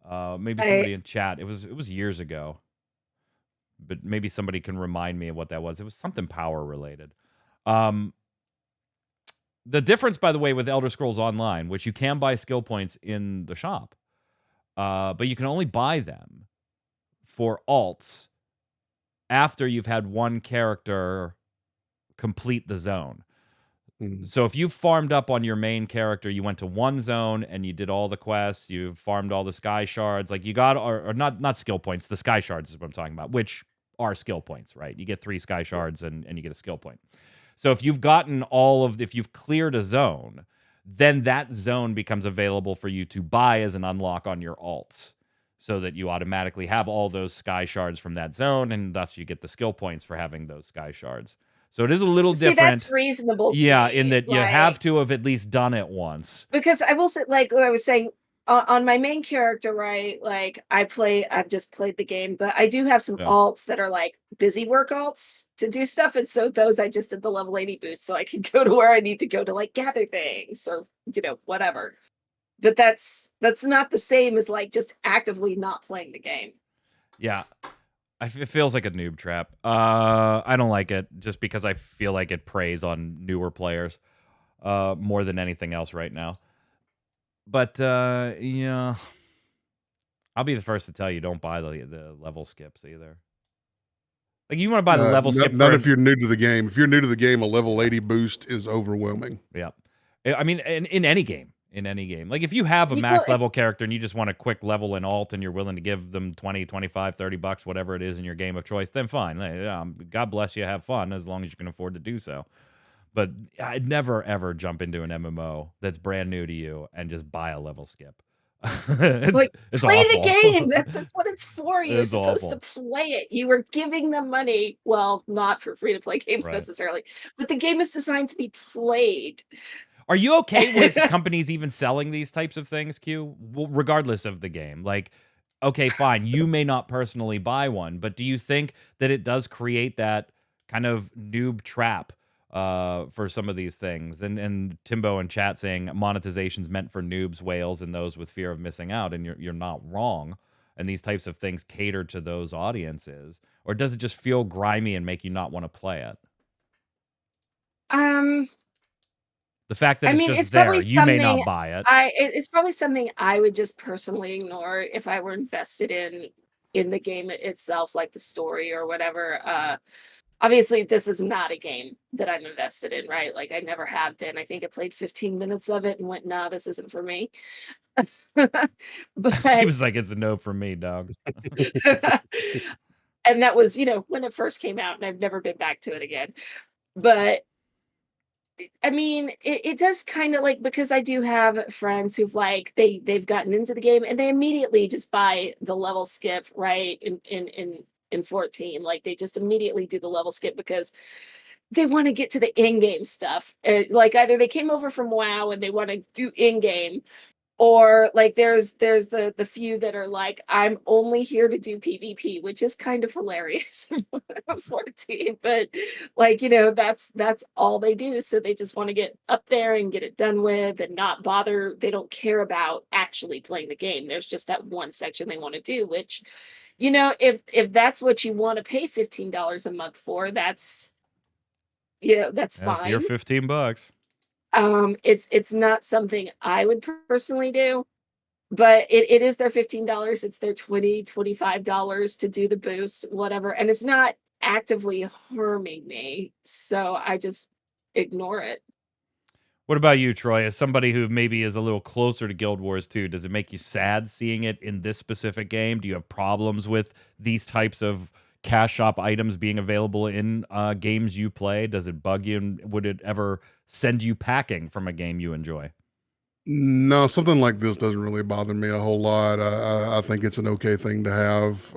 Maybe somebody in chat. It was years ago, but maybe somebody can remind me of what that was. It was something power related. The difference, by the way, with Elder Scrolls Online, which you can buy skill points in the shop, but you can only buy them for alts after you've had one character complete the zone. So if you farmed up on your main character, you went to one zone and you did all the quests, you farmed all the sky shards, like you got, or not skill points, the sky shards is what I'm talking about, which are skill points, right? You get 3 sky shards and you get a skill point. So if you've gotten if you've cleared a zone, then that zone becomes available for you to buy as an unlock on your alts, so that you automatically have all those sky shards from that zone, and thus you get the skill points for having those sky shards. So it is a little different. That's reasonable. Yeah, in that you have to have at least done it once. Because I will say, like what I was saying, on my main character, right? Like I've just played the game, but I do have some alts that are like busy work alts to do stuff. And so those I just did the level 80 boost so I can go to where I need to go to like gather things or, whatever. But that's not the same as like just actively not playing the game. Yeah. It feels like a noob trap. I don't like it just because I feel like it preys on newer players more than anything else right now. But yeah, I'll be the first to tell you, don't buy the level skips either. Like you want to buy the level skip. Not if you're new to the game. If you're new to the game, a level 80 boost is overwhelming. Yeah, I mean, in any game. In any game. Like if you have a max level character and you just want a quick level in alt and you're willing to give them 20, 25, 30 bucks, whatever it is in your game of choice, then fine. God bless you, have fun as long as you can afford to do so. But I'd never, ever jump into an MMO that's brand new to you and just buy a level skip. It's play awful. The game. That's what it's for. You're supposed to play it. You were giving them money. Well, not for free-to-play games necessarily, but the game is designed to be played. Are you okay with companies even selling these types of things, Q? Well, regardless of the game. Like, okay, fine, you may not personally buy one, but do you think that it does create that kind of noob trap for some of these things? And Timbo in chat saying monetization's meant for noobs, whales, and those with fear of missing out, and you're not wrong. And these types of things cater to those audiences. Or does it just feel grimy and make you not want to play it? The fact that it's just there, you may not buy it. It's probably something I would just personally ignore if I were invested in the game itself, like the story or whatever. Obviously, this is not a game that I'm invested in, right? Like, I never have been. I think I played 15 minutes of it and went, "Nah, this isn't for me." But Seems like it's a no from me, dog. and that was, when it first came out, and I've never been back to it again. But I mean, it does kind of like, because I do have friends who've like they've gotten into the game and they immediately just buy the level skip, right? In 14. Like they just immediately do the level skip because they want to get to the in-game stuff. Like either they came over from WoW and they want to do in-game, or like there's the few that are like, I'm only here to do PvP, which is kind of hilarious. 14, but like, that's all they do. So they just want to get up there and get it done with and not bother. They don't care about actually playing the game. There's just that one section they want to do, which, if that's what you want to pay $15 a month for, that's That's fine. your $15. It's not something I would personally do, but it is their $15. It's their $25 to do the boost, whatever. And it's not actively harming me. So I just ignore it. What about you, Troy? As somebody who maybe is a little closer to Guild Wars 2, does it make you sad seeing it in this specific game? Do you have problems with these types of cash shop items being available in games you play? Does it bug you? And would it ever send you packing from a game you enjoy? No, something like this doesn't really bother me a whole lot. I think it's an okay thing to have.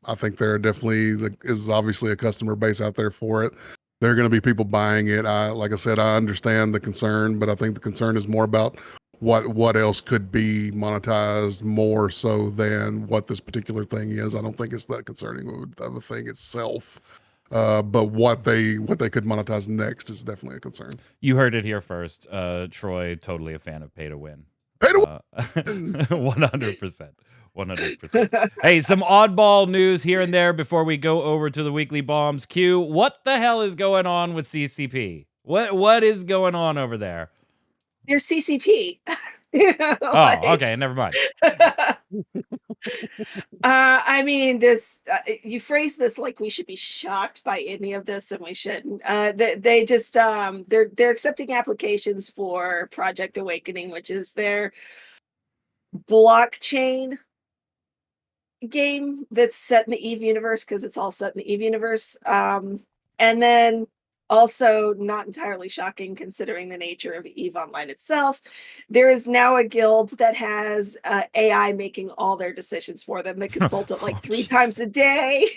I think there definitely is obviously a customer base out there for it. There are going to be people buying it. Like I said, I understand the concern, but I think the concern is more about what else could be monetized more so than what this particular thing is. I don't think it's that concerning of a thing itself. But what they could monetize next is definitely a concern. You heard it here first. Troy, totally a fan of pay to win. Pay to win. 100%. 100%. Hey, some oddball news here and there before we go over to the weekly bombs. Q, what the hell is going on with CCP? What is going on over there? They're CCP. Oh, okay, never mind. I mean, you phrase this like we should be shocked by any of this, and we shouldn't. They just they're accepting applications for Project Awakening, which is their blockchain game that's set in the Eve universe, because it's all set in the Eve universe. And then also, not entirely shocking considering the nature of Eve Online itself, there is now a guild that has AI making all their decisions for them. They consult it like 3 times a day.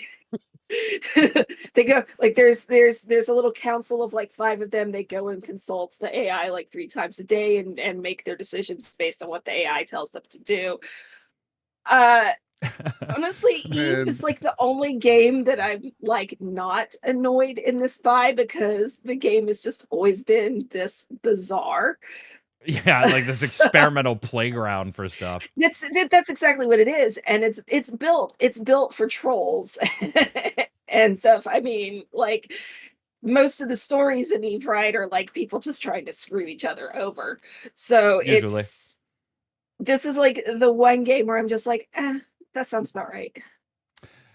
They go like there's a little council of like 5 of them. They go and consult the AI like 3 times a day and make their decisions based on what the AI tells them to do. Honestly, Eve is like the only game that I'm like not annoyed in this by, because the game has just always been this bizarre. Yeah, like this experimental playground for stuff. That's exactly what it is, and it's built for trolls and stuff. I mean, like most of the stories in Eve, right, are like people just trying to screw each other over. So Usually. this is like the one game where I'm just like, that sounds about right.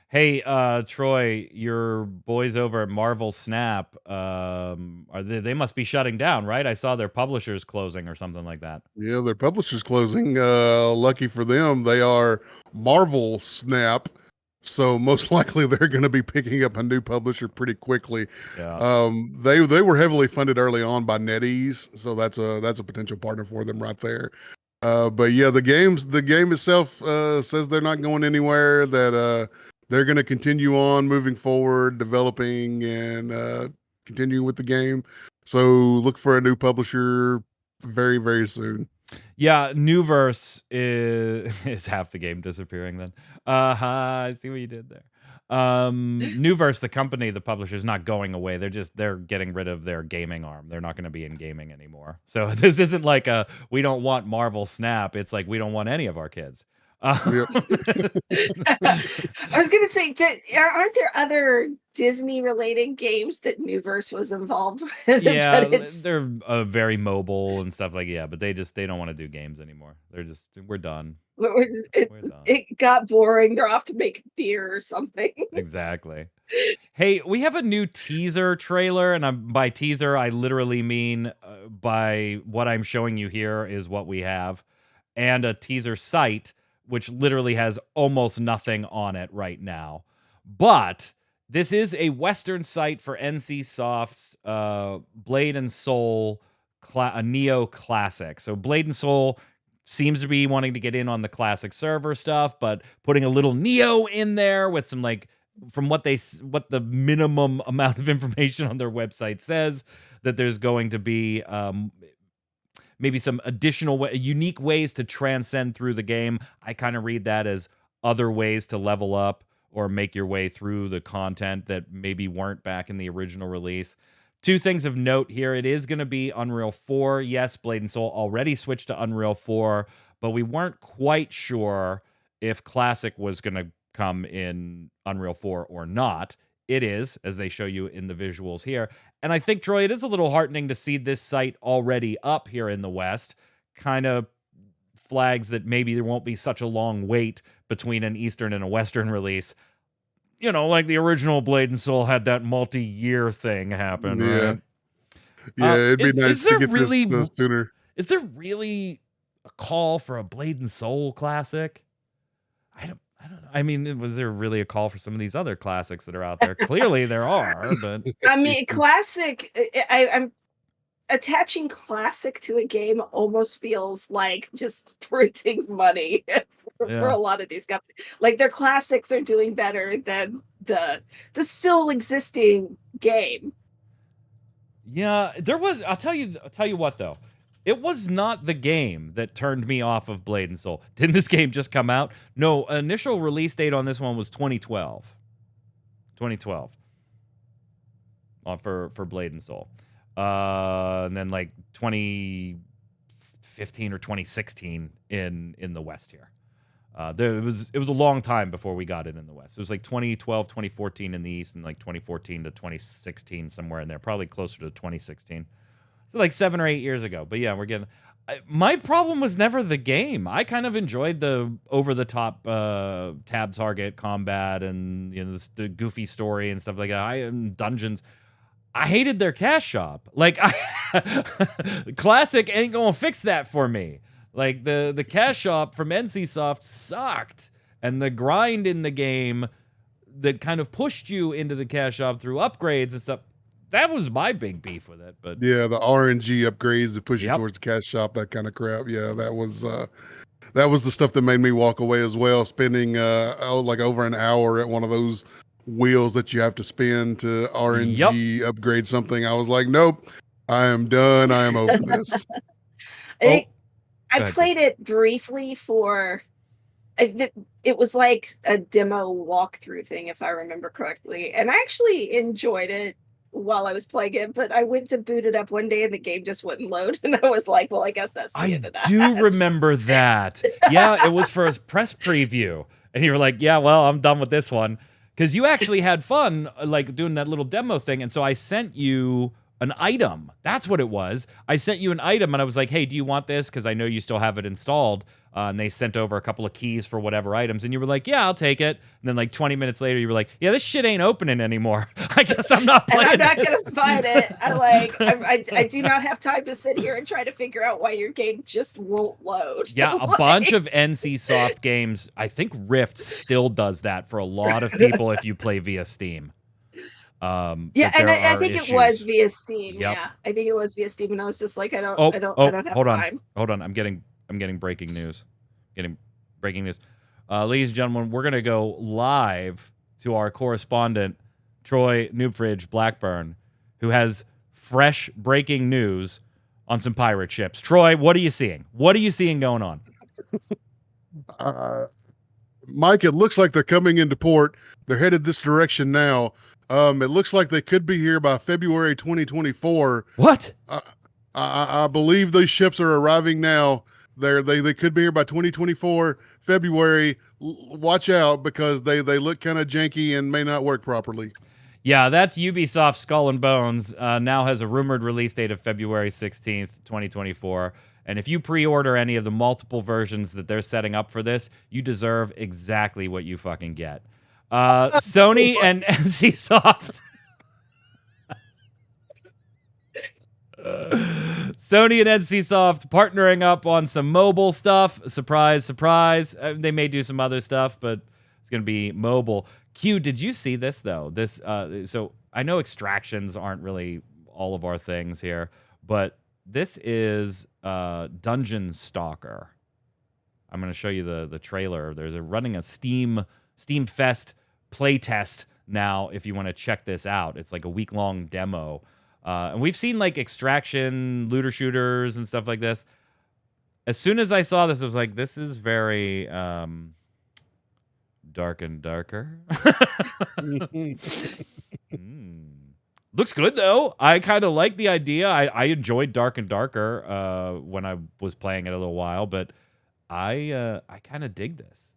Hey, Troy, your boys over at Marvel Snap, they must be shutting down, right? I saw their publishers closing or something like that. Yeah, their publishers closing. Lucky for them, they are Marvel Snap, so most likely they're going to be picking up a new publisher pretty quickly. Yeah. They were heavily funded early on by NetEase, so that's a potential partner for them right there. But yeah, the game itself says they're not going anywhere, that they're going to continue on moving forward, developing and continuing with the game. So look for a new publisher very, very soon. Yeah, Newverse is half the game disappearing then. I see what you did there. Newverse, the company, the publisher, is not going away. They're getting rid of their gaming arm. They're not going to be in gaming anymore. So this isn't like we don't want Marvel Snap. It's like we don't want any of our kids. Yep. I was gonna say, aren't there other Disney-related games that Newverse was involved with. Yeah, but it's they're very mobile and stuff like but they don't want to do games anymore. They're just we're done. it, We're done. it got boring. They're off to make beer or something. Exactly. Hey, we have a new teaser trailer, and by teaser, I literally mean by what I'm showing you here is what we have, and a teaser site, which literally has almost nothing on it right now. But this is a Western site for NCSoft's Blade and Soul a Neo Classic. So Blade and Soul seems to be wanting to get in on the classic server stuff, but putting a little Neo in there with some like from what the minimum amount of information on their website says, that there's going to be maybe some additional unique ways to transcend through the game. I kind of read that as other ways to level up or make your way through the content that maybe weren't back in the original release. Two things of note here. It is going to be Unreal 4. Yes, Blade and Soul already switched to Unreal 4, but we weren't quite sure if Classic was going to come in Unreal 4 or not. It is, as they show you in the visuals here. And I think, Troy, it is a little heartening to see this site already up here in the West. Kind of flags that maybe there won't be such a long wait between an Eastern and a Western release. You know, like the original Blade and Soul had that multi-year thing happen, right? Yeah, it'd be nice to get this sooner. Is there really a call for a Blade and Soul classic? I don't know. I mean, was there really a call for some of these other classics that are out there? Clearly there are, but I mean, classic. I'm attaching classic to a game almost feels like just printing money for a lot of these companies. Like their classics are doing better than the still existing game. Yeah, there was. I'll tell you what though. It was not the game that turned me off of Blade and Soul. Didn't this game just come out? No, initial release date on this one was 2012. 2012. For Blade and Soul. And then like 2015 or 2016 in the West here. It was a long time before we got it in the West. It was like 2012, 2014 in the East, and like 2014 to 2016 somewhere in there, probably closer to 2016. So like 7 or 8 years ago. But yeah, we're getting. My problem was never the game. I kind of enjoyed the over-the-top tab target combat and the goofy story and stuff like that. And dungeons. I hated their cash shop. Like, Classic ain't gonna fix that for me. Like the cash shop from NCSoft sucked, and the grind in the game that kind of pushed you into the cash shop through upgrades and stuff. That was my big beef with it. But yeah, the RNG upgrades that push you towards the cash shop, that kind of crap. Yeah, that was the stuff that made me walk away as well. Spending like over an hour at one of those wheels that you have to spin to RNG upgrade something. I was like, nope, I am done. I am over this. I played it briefly for. It was like a demo walkthrough thing, if I remember correctly, and I actually enjoyed it while I was playing it, but I went to boot it up one day and the game just wouldn't load, and I was like, well, I guess that's the end of that. I do remember that. Yeah, it was for a press preview, and you were like, yeah, well, I'm done with this one, because you actually had fun like doing that little demo thing, and so I sent you an item. That's what it was. I sent you an item, and I was like, hey, do you want this? Because I know you still have it installed. And they sent over a couple of keys for whatever items, and you were like, yeah, I'll take it. And then like 20 minutes later, you were like, yeah, this shit ain't opening anymore. I guess I'm not playing and I'm not going to find it. I do not have time to sit here and try to figure out why your game just won't load. Yeah, a bunch of NCSoft games, I think Rift still does that for a lot of people if you play via Steam. Yeah, and I think it was via Steam. Yep. Yeah, I think it was via Steam, and I was just like, I don't have time. Hold on, I'm getting breaking news. Breaking news. Ladies and gentlemen, we're gonna go live to our correspondent, Troy Noobfridge Blackburn, who has fresh breaking news on some pirate ships. Troy, what are you seeing? What are you seeing going on? Mike, it looks like they're coming into port. They're headed this direction now. It looks like they could be here by February 2024. What? I believe those ships are arriving now. They could be here by 2024 February. Watch out, because they look kind of janky and may not work properly. Yeah, that's Ubisoft Skull and Bones. Now has a rumored release date of February 16th, 2024. And if you pre-order any of the multiple versions that they're setting up for this, you deserve exactly what you fucking get. Sony and NCSoft. Sony and NCSoft partnering up on some mobile stuff. Surprise, surprise. They may do some other stuff, but it's going to be mobile. Q, did you see this, though? So I know extractions aren't really all of our things here, but this is Dungeon Stalker. I'm going to show you the trailer. There's running a Steam Fest playtest now if you want to check this out. It's like a week-long demo. And we've seen like extraction, looter shooters, and stuff like this. As soon as I saw this, I was like, this is very dark and darker. Looks good, though. I kind of like the idea. I enjoyed Dark and Darker when I was playing it a little while, but I kind of dig this.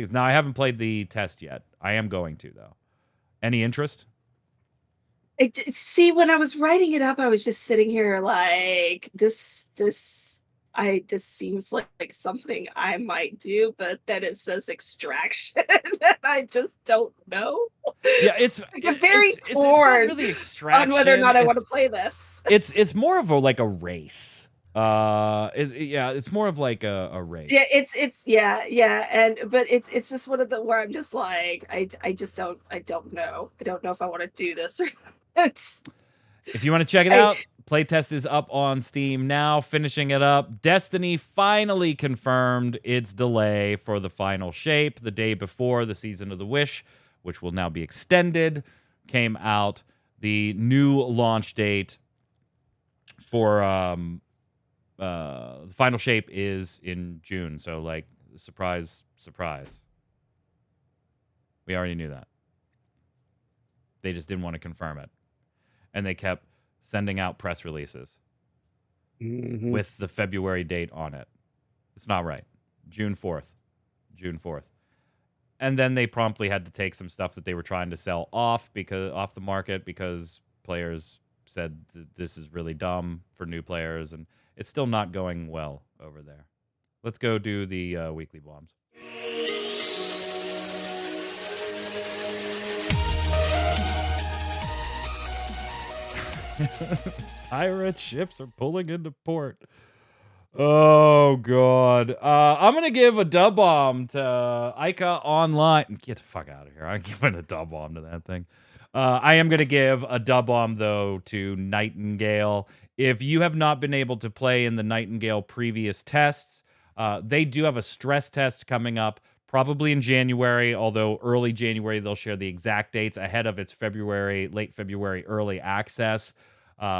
Now, I haven't played the test yet. I am going to, though. Any interest? See, when I was writing it up, I was just sitting here like, this seems like something I might do, but then it says extraction, and I just don't know. Yeah, it's very torn really extraction on whether or not I want to play this. It's more of a race. It's more of like a race. Yeah, but it's just one of the where I'm just like I don't know. I don't know if I want to do this or not. If you want to check it out, playtest is up on Steam now. Finishing it up, Destiny finally confirmed its delay for the final shape the day before the Season of the Wish, which will now be extended, came out. The new launch date for the final shape is in June. So, like, surprise. We already knew that. They just didn't want to confirm it. And they kept sending out press releases with the February date on it. It's not right. June 4th. And then they promptly had to take some stuff that they were trying to sell off the market because players said this is really dumb for new players, and it's still not going well over there. Let's go do the weekly bombs. Pirate ships are pulling into port. Oh, God. I'm going to give a dub bomb to AIKA Online. Get the fuck out of here. I'm giving a dub bomb to that thing. I am going to give a dub bomb, though, to Nightingale. If you have not been able to play in the Nightingale previous tests, they do have a stress test coming up, probably in January, although early January they'll share the exact dates ahead of its late February early access.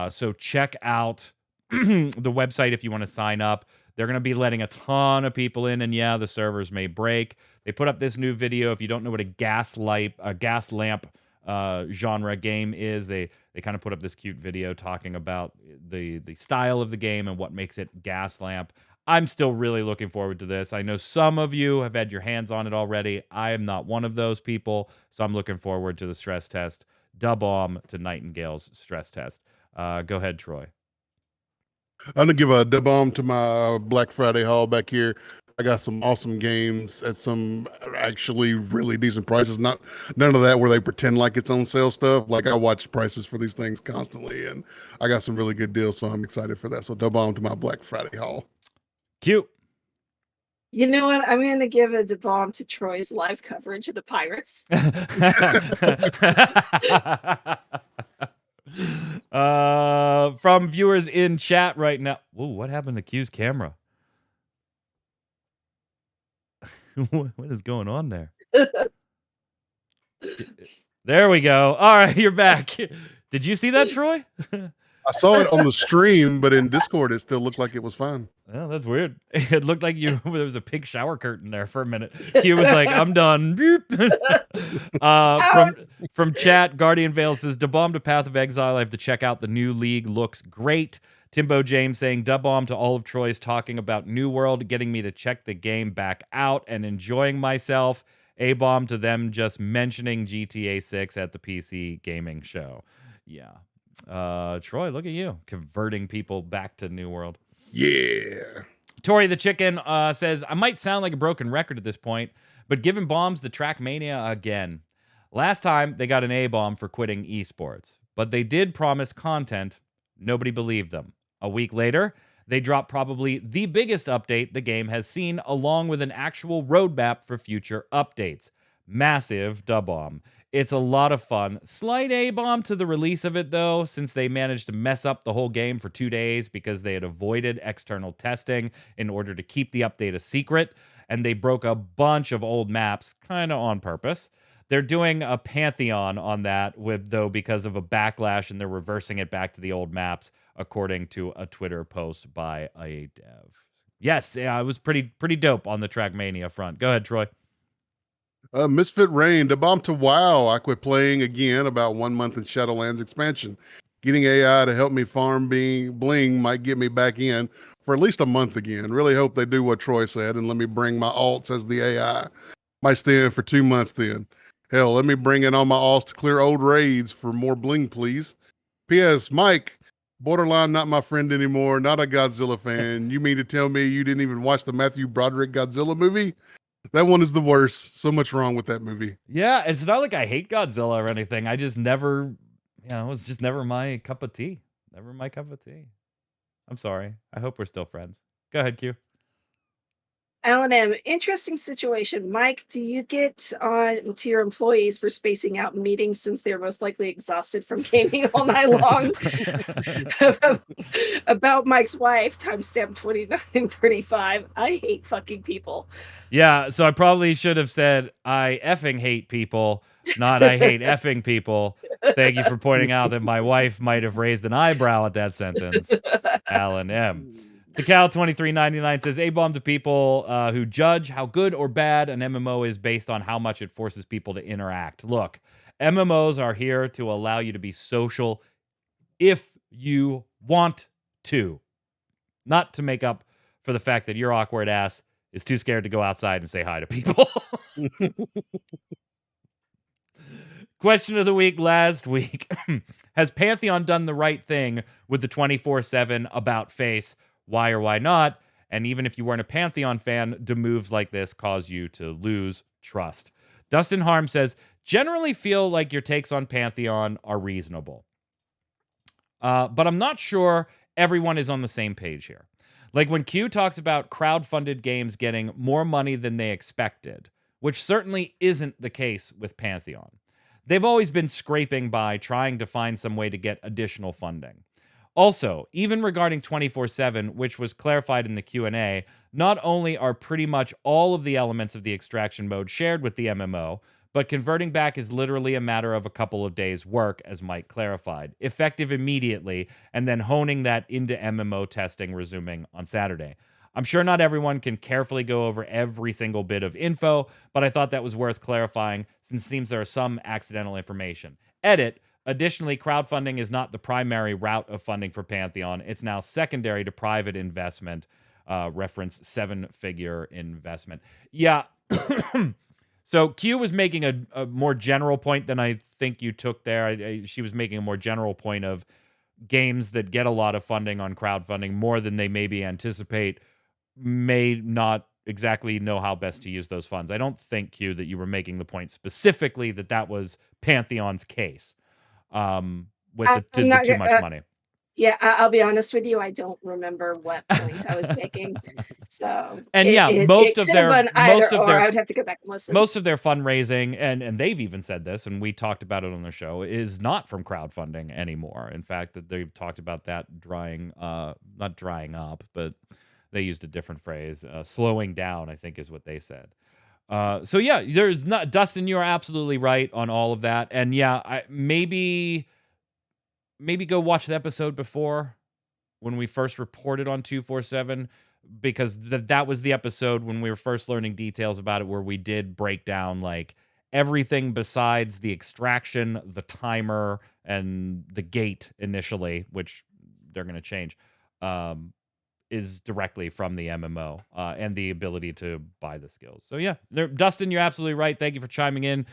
So check out the website if you want to sign up. They're going to be letting a ton of people in, and yeah, the servers may break. They put up this new video. If you don't know what a gas lamp genre game is, they kind of put up this cute video talking about the style of the game and what makes it gas lamp. I'm still really looking forward to this. I know some of you have had your hands on it already. I am not one of those people, so I'm looking forward to the stress test. Dub bomb to Nightingale's stress test. Go ahead, Troy. I'm gonna give a dub bomb to my Black Friday haul back here. I got some awesome games at some actually really decent prices. None of that where they pretend like it's on sale stuff. Like, I watch prices for these things constantly, and I got some really good deals, so I'm excited for that. So dub bomb to my Black Friday haul. Cute. You know what? I'm going to give a dub bomb to Troy's live coverage of the Pirates. From viewers in chat right now. Whoa, what happened to Q's camera? What is going on there? There we go. All right, you're back. Did you see that, Troy? I saw it on the stream, but in Discord, it still looked like it was fine. Oh, that's weird. It looked like there was a pink shower curtain there for a minute. Q was like, I'm done. From chat, Guardian Vale says, dub bomb to Path of Exile. I have to check out the new league. Looks great. Timbo James saying, dub bomb to all of Troy's talking about New World, getting me to check the game back out and enjoying myself. A-bomb to them just mentioning GTA 6 at the PC gaming show. Yeah. Troy, look at you converting people back to New World. Yeah. Tori the Chicken says, I might sound like a broken record at this point, but giving bombs to Trackmania again. Last time, they got an A-bomb for quitting esports, but they did promise content. Nobody believed them. A week later, they dropped probably the biggest update the game has seen, along with an actual roadmap for future updates. Massive da-bomb. It's a lot of fun. Slight A-bomb to the release of it, though, since they managed to mess up the whole game for 2 days because they had avoided external testing in order to keep the update a secret, and they broke a bunch of old maps, kind of on purpose. They're doing a Pantheon on that, though, because of a backlash, and they're reversing it back to the old maps, according to a Twitter post by a dev. Yes, yeah, it was pretty dope on the Trackmania front. Go ahead, Troy. Misfit Rain, the bomb to WoW. I quit playing again about 1 month in Shadowlands expansion. Getting AI to help me farm bling might get me back in for at least a month again. Really hope they do what Troy said and let me bring my alts as the AI. Might stay in for 2 months then. Hell, let me bring in all my alts to clear old raids for more bling, please. P.S. Mike, borderline not my friend anymore, not a Godzilla fan. You mean to tell me you didn't even watch the Matthew Broderick Godzilla movie? That one is the worst. So much wrong with that movie. Yeah, it's not like I hate Godzilla or anything. I just never, it was just never my cup of tea. Never my cup of tea. I'm sorry. I hope we're still friends. Go ahead, Q. Alan M., interesting situation. Mike, do you get on to your employees for spacing out meetings since they're most likely exhausted from gaming all night long? About Mike's wife, timestamp 2935. I hate fucking people. Yeah, so I probably should have said I effing hate people, not I hate effing people. Thank you for pointing out that my wife might have raised an eyebrow at that sentence. Alan M. Decal2399 says, A-bomb to people who judge how good or bad an MMO is based on how much it forces people to interact. Look, MMOs are here to allow you to be social if you want to, not to make up for the fact that your awkward ass is too scared to go outside and say hi to people. Question of the week last week. Has Pantheon done the right thing with the 24/7 about face? Why or why not? And even if you weren't a Pantheon fan, do moves like this cause you to lose trust? Dustin Harm says, generally feel like your takes on Pantheon are reasonable. But I'm not sure everyone is on the same page here. Like when Q talks about crowdfunded games getting more money than they expected, which certainly isn't the case with Pantheon. They've always been scraping by trying to find some way to get additional funding. Also, even regarding 24/7, which was clarified in the Q&A, not only are pretty much all of the elements of the extraction mode shared with the MMO, but converting back is literally a matter of a couple of days' work, as Mike clarified, effective immediately, and then honing that into MMO testing resuming on Saturday. I'm sure not everyone can carefully go over every single bit of info, but I thought that was worth clarifying since it seems there are some accidental information. Edit. Additionally, crowdfunding is not the primary route of funding for Pantheon. It's now secondary to private investment, reference 7-figure investment. Yeah. So Q was making a more general point than I think you took there. She was making a more general point of games that get a lot of funding on crowdfunding, more than they maybe anticipate, may not exactly know how best to use those funds. I don't think, Q, that you were making the point specifically that was Pantheon's case. With the too much money. Yeah, I'll be honest with you. I don't remember what point I was making. So, and most of their I would have to go back and listen. Most of their fundraising, and they've even said this, and we talked about it on the show, is not from crowdfunding anymore. In fact, that they've talked about that not drying up, but they used a different phrase, slowing down, I think is what they said. So yeah, there's not, Dustin, you are absolutely right on all of that. And yeah, maybe go watch the episode before when we first reported on 247, because that was the episode when we were first learning details about it, where we did break down like everything besides the extraction, the timer, and the gate initially, which they're going to change. is directly from the MMO and the ability to buy the skills. So yeah, Dustin, you're absolutely right. Thank you for chiming in.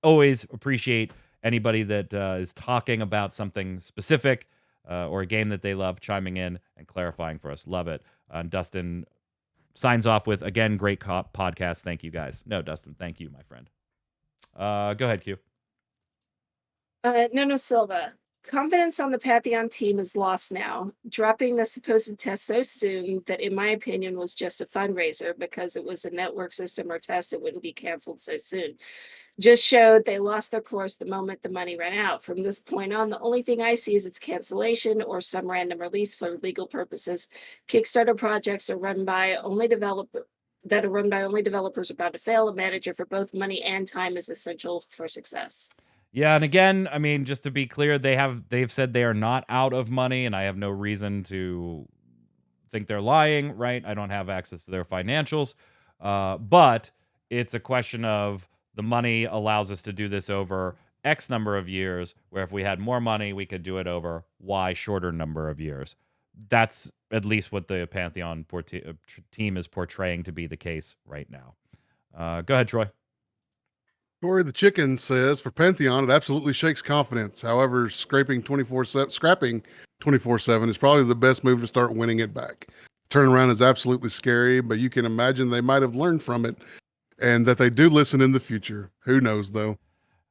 Always appreciate anybody that is talking about something specific or a game that they love, chiming in and clarifying for us. Love it. Dustin signs off with, again, great podcast. Thank you, guys. No, Dustin, thank you, my friend. Go ahead, Q. Nono Silva. Confidence on the Pantheon team is lost now. Dropping the supposed test so soon that, in my opinion, was just a fundraiser because it was a network system or test, it wouldn't be canceled so soon. Just showed they lost their course the moment the money ran out. From this point on, the only thing I see is its cancellation or some random release for legal purposes. Kickstarter projects are run by only developers are bound to fail. A manager for both money and time is essential for success. Yeah, and again, I mean, just to be clear, they've said they are not out of money, and I have no reason to think they're lying, right? I don't have access to their financials, but it's a question of the money allows us to do this over X number of years, where if we had more money, we could do it over Y shorter number of years. That's at least what the Pantheon team is portraying to be the case right now. Go ahead, Troy. Corey the Chicken says, for Pantheon, it absolutely shakes confidence. However, scrapping 24/7 is probably the best move to start winning it back. Turnaround is absolutely scary, but you can imagine they might have learned from it and that they do listen in the future. Who knows, though?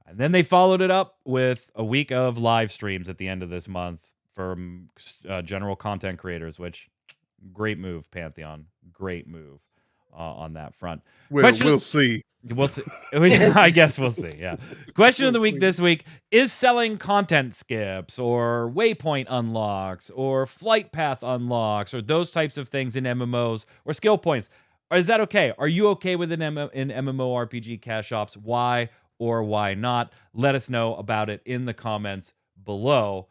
And then they followed it up with a week of live streams at the end of this month for general content creators, which great move, Pantheon. Great move on that front. We'll see. We'll see. I guess we'll see. Yeah. Question of the week this week is selling content skips or waypoint unlocks or flight path unlocks or those types of things in MMOs or skill points. Is that okay? Are you okay with in MMORPG cash shops? Why or why not? Let us know about it in the comments below.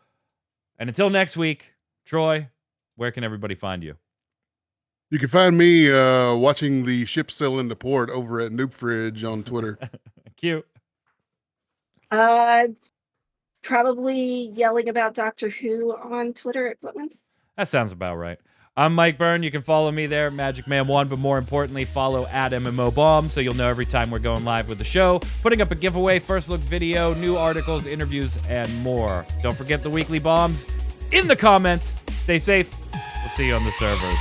And until next week, Troy, where can everybody find you? You can find me watching the ship sail into port over at Noob Fridge on Twitter. Cute. Probably yelling about Doctor Who on Twitter at Quitland. That sounds about right. I'm Mike Byrne. You can follow me there, magicman1, but more importantly, follow at MMOBomb so you'll know every time we're going live with the show, putting up a giveaway, first look video, new articles, interviews, and more. Don't forget the weekly bombs in the comments. Stay safe. We'll see you on the servers.